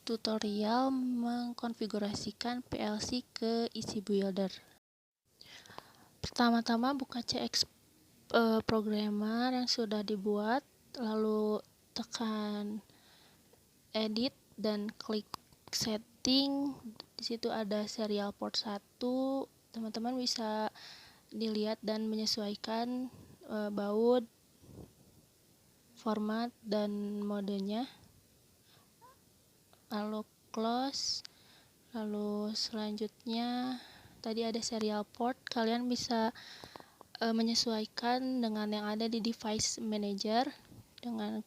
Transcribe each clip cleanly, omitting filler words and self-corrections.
tutorial mengkonfigurasikan PLC ke EasyBuilder. Pertama-tama buka CX Programmer yang sudah dibuat, lalu tekan edit dan klik setting. Di situ ada serial port 1. Teman-teman bisa dilihat dan menyesuaikan baud, format dan modenya. Lalu close. Lalu selanjutnya tadi ada serial port, kalian bisa menyesuaikan dengan yang ada di device manager dengan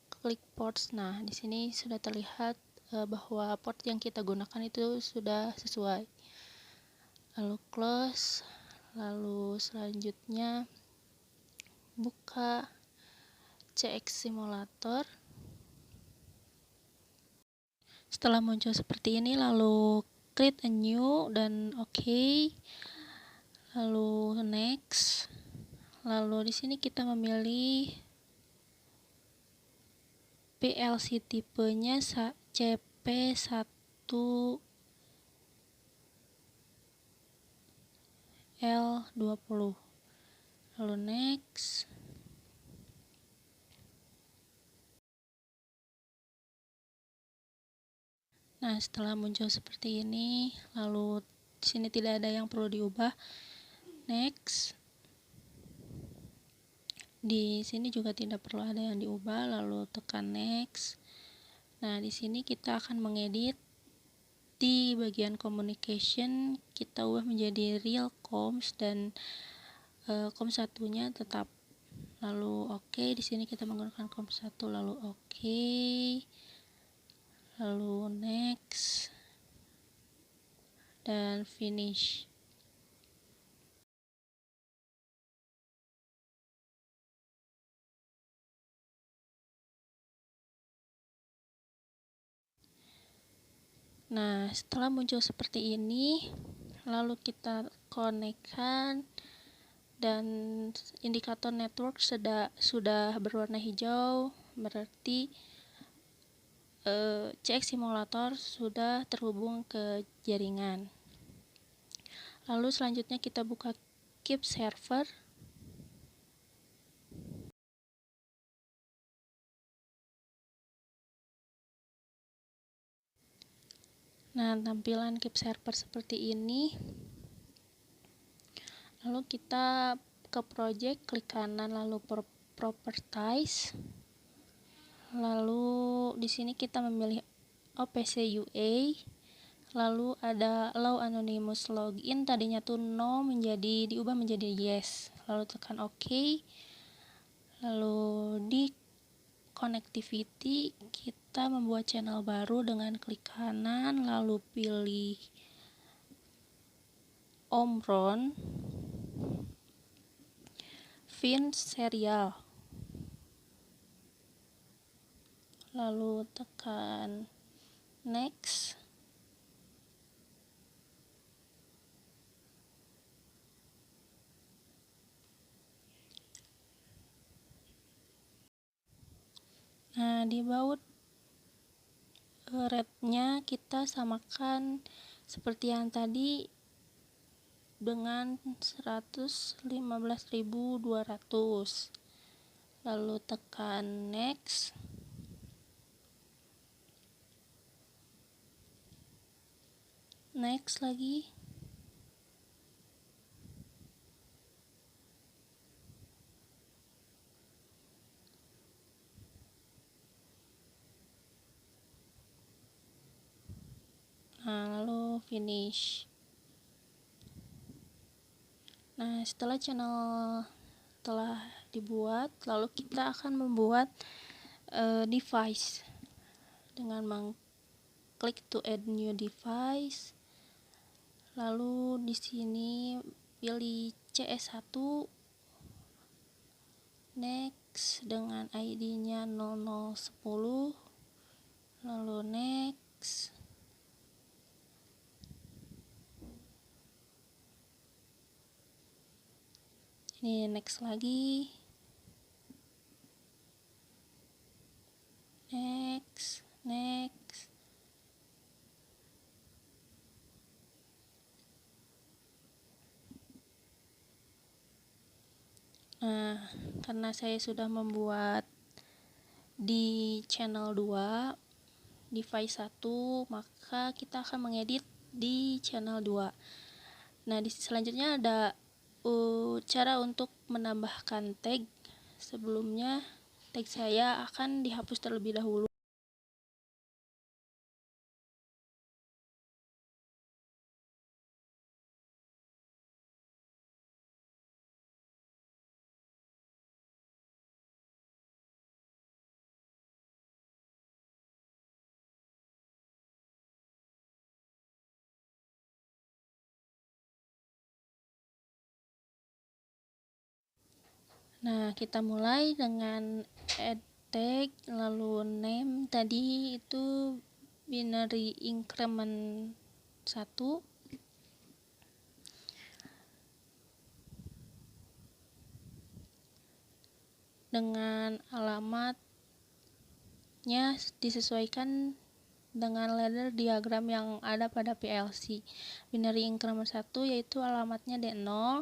klik ports. Nah, di sini sudah terlihat bahwa port yang kita gunakan itu sudah sesuai. Lalu close. Lalu selanjutnya buka CX Simulator. Setelah muncul seperti ini, lalu create a new dan OK. Lalu next. Lalu di sini kita memilih PLC tipenya CP1L20. Lalu next. Nah, setelah muncul seperti ini, lalu di sini tidak ada yang perlu diubah. Next. Di sini juga tidak perlu ada yang diubah, lalu tekan next. Nah, di sini kita akan mengedit di bagian communication, kita ubah menjadi real comms dan comms satunya tetap. Lalu oke, di sini kita menggunakan comms 1, lalu oke. Lalu next dan finish. Nah, setelah muncul seperti ini, lalu kita konekkan dan indikator network sudah berwarna hijau, berarti CX Simulator sudah terhubung ke jaringan. Lalu selanjutnya kita buka Keep Server. Nah, tampilan Keep Server seperti ini. Lalu kita ke project, klik kanan, lalu Properties. Lalu di sini kita memilih OPC UA. Lalu ada Allow Anonymous Login, tadinya tuh no diubah menjadi yes. Lalu tekan OK. Lalu di Connectivity kita membuat channel baru dengan klik kanan, lalu pilih Omron Fin Serial. Lalu tekan next. Nah, di baut rate-nya kita samakan seperti yang tadi dengan 115.200. Lalu tekan next. Next lagi. Nah, lalu finish. Nah, setelah channel telah dibuat, lalu kita akan membuat device dengan mengklik to add new device. Lalu di sini pilih CS1, next dengan ID-nya 0010, lalu next. Ini next lagi, next. Nah, karena saya sudah membuat di channel 2 device 1, maka kita akan mengedit di channel 2. Nah, di selanjutnya ada cara untuk menambahkan tag. Sebelumnya tag saya akan dihapus terlebih dahulu. Nah, kita mulai dengan add tag, lalu name tadi itu binary increment 1. Dengan alamatnya disesuaikan dengan ladder diagram yang ada pada PLC. Binary increment 1 yaitu alamatnya D0.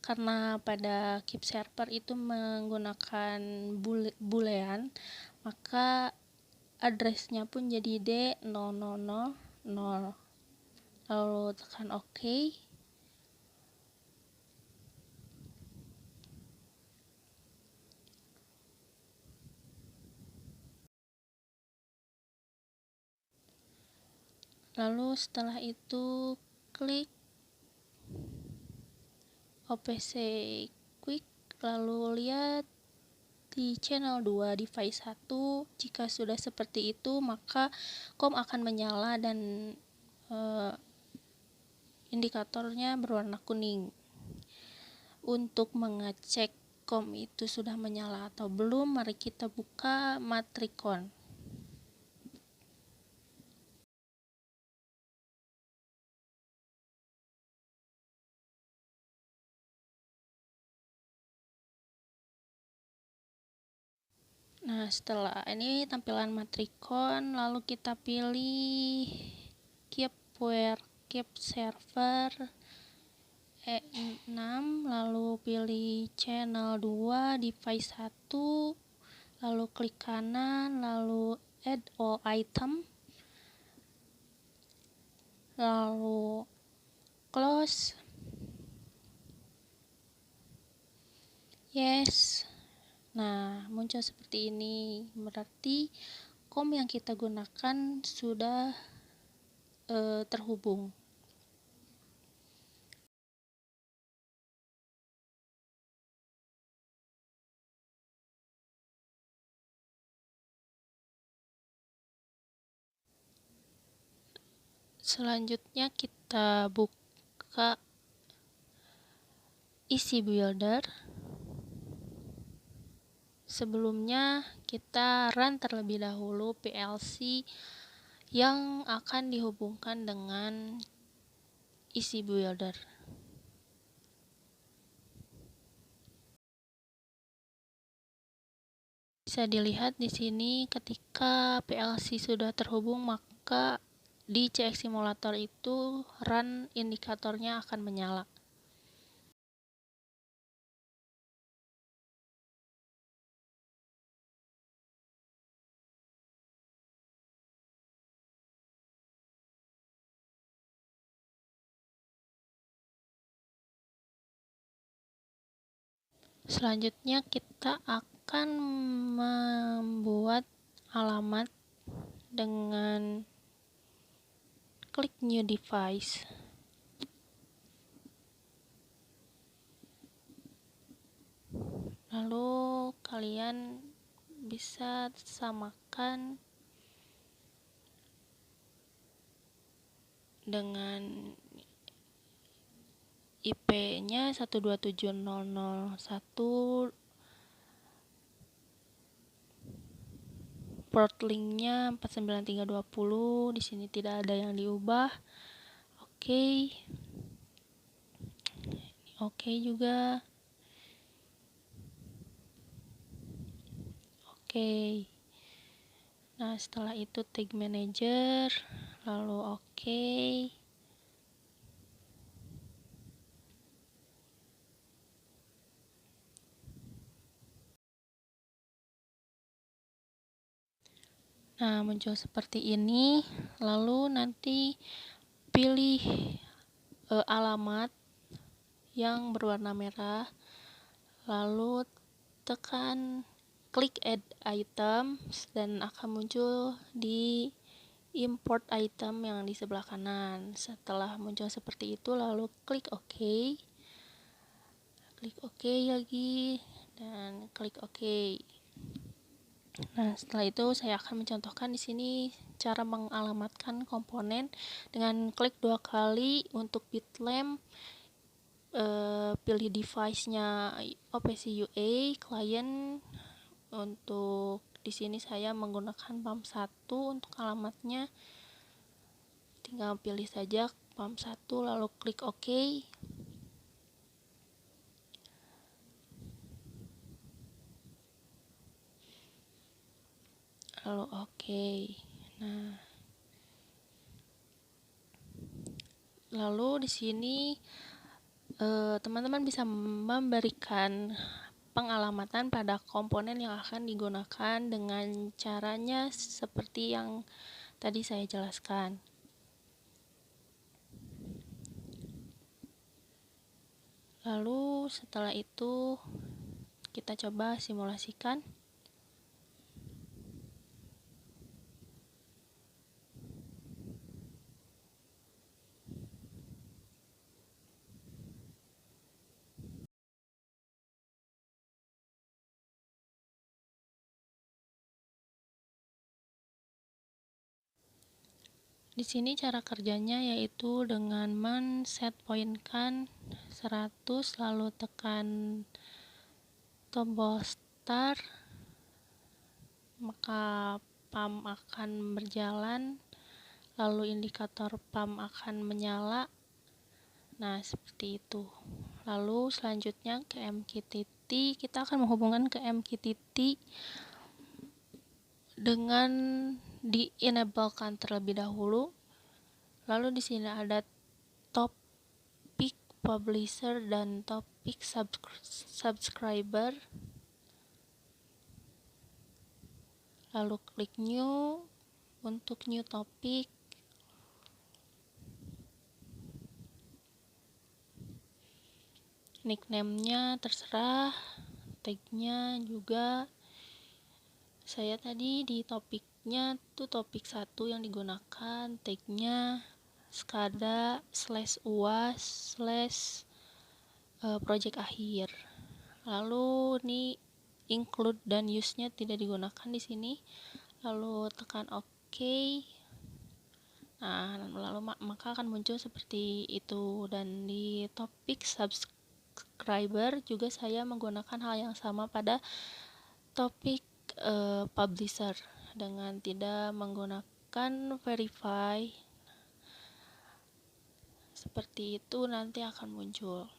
Karena pada keep server itu menggunakan boolean, maka addressnya pun jadi D0000. Lalu tekan OK. Lalu setelah itu klik OPC Quick, lalu lihat di channel 2 device 1. Jika sudah seperti itu, maka COM akan menyala dan indikatornya berwarna kuning. Untuk mengecek COM itu sudah menyala atau belum, mari kita buka Matricon. Nah, setelah ini tampilan Matricon, lalu kita pilih keep server E6, lalu pilih channel 2 device 1, lalu klik kanan, lalu add all item, lalu close, yes. Nah, muncul seperti ini, berarti COM yang kita gunakan sudah terhubung. Selanjutnya kita buka isi builder. Sebelumnya kita run terlebih dahulu PLC yang akan dihubungkan dengan isi builder. Bisa dilihat di sini ketika PLC sudah terhubung, maka di CX Simulator itu run indikatornya akan menyala. Selanjutnya kita akan membuat alamat dengan klik new device. Lalu kalian bisa samakan dengan IP-nya 127.0.0.1, port link-nya 49320. Di sini tidak ada yang diubah. Oke. Oke juga. Oke. Nah, setelah itu tag manager, lalu oke. Nah, muncul seperti ini. Lalu nanti pilih alamat yang berwarna merah, lalu tekan klik add items dan akan muncul di import item yang di sebelah kanan. Setelah muncul seperti itu, lalu klik OK, lagi dan klik OK. Nah, setelah itu saya akan mencontohkan di sini cara mengalamatkan komponen dengan klik 2 kali untuk bitlamp. Pilih device-nya OPC UA client. Untuk di sini saya menggunakan pump 1 untuk alamatnya. Tinggal pilih saja pump 1 lalu klik OK. Lalu OK. Nah, lalu di sini teman-teman bisa memberikan pengalamatan pada komponen yang akan digunakan dengan caranya seperti yang tadi saya jelaskan. Lalu setelah itu kita coba simulasikan. Di sini cara kerjanya yaitu dengan men-set point kan 100 lalu tekan tombol start, maka pump akan berjalan, lalu indikator pump akan menyala. Nah, seperti itu. Lalu selanjutnya ke MQTT, kita akan menghubungkan ke MQTT dengan di-enablekan terlebih dahulu. Lalu di sini ada topik publisher dan topik subscriber. Lalu klik new untuk new topic. Nickname-nya terserah, tag-nya juga. Saya tadi di topiknya tuh topik 1 yang digunakan, tag-nya skada /uas project akhir. Lalu ini include dan use-nya tidak digunakan di sini. Lalu tekan OK. Nah, lalu maka akan muncul seperti itu. Dan di topik subscriber juga saya menggunakan hal yang sama pada topik publisher dengan tidak menggunakan verify. Seperti itu nanti akan muncul.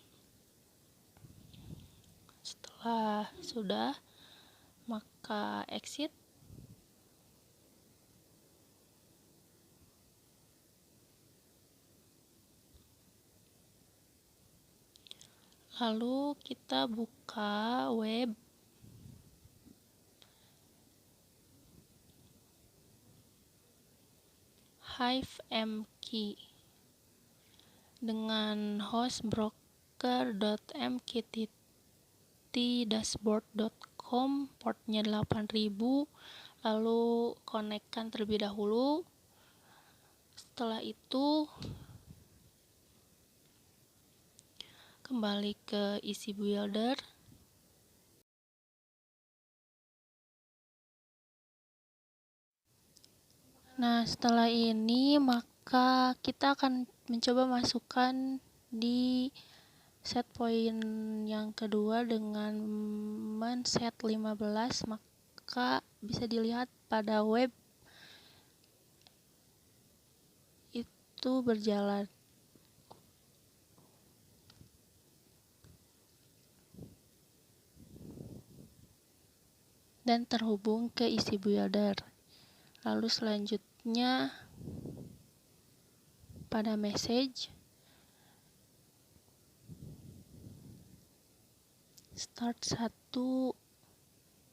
Setelah sudah, maka exit. Lalu kita buka web. HiveMQ dengan host broker.mqtt-dashboard.com, portnya 8000, lalu konekkan terlebih dahulu. Setelah itu kembali ke isi builder. Nah, setelah ini maka kita akan mencoba masukkan di set point yang kedua dengan men-set 15, maka bisa dilihat pada web itu berjalan. Dan terhubung ke isi builder. Lalu selanjutnya pada message start 1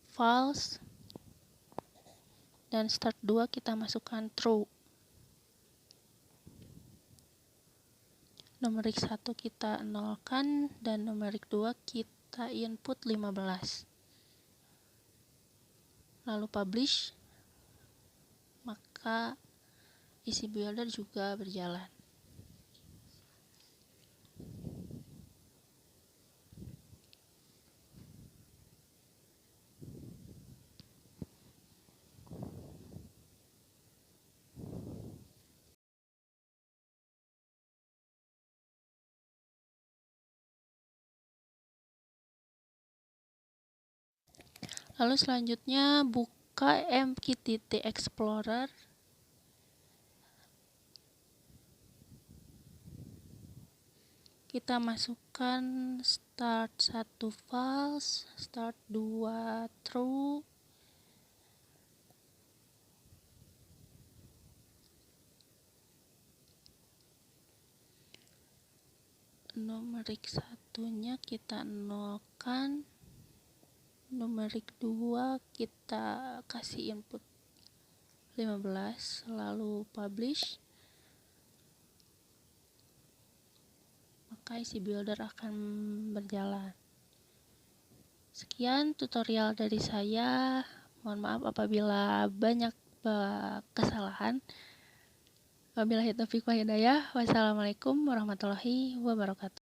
false, dan start 2 kita masukkan true. Numerik 1 kita nolkan dan numerik 2 kita input 15. Lalu publish, maka isi builder juga berjalan. Lalu selanjutnya buka MQTT Explorer. Kita masukkan start 1 false, start 2 true, numerik 1-nya kita nolkan, numerik 2 kita kasih input 15, lalu publish, maka isi builder akan berjalan. Sekian tutorial dari saya. Mohon maaf apabila banyak kesalahan. Wabillahi taufiq wal hidayah. Wassalamualaikum warahmatullahi wabarakatuh.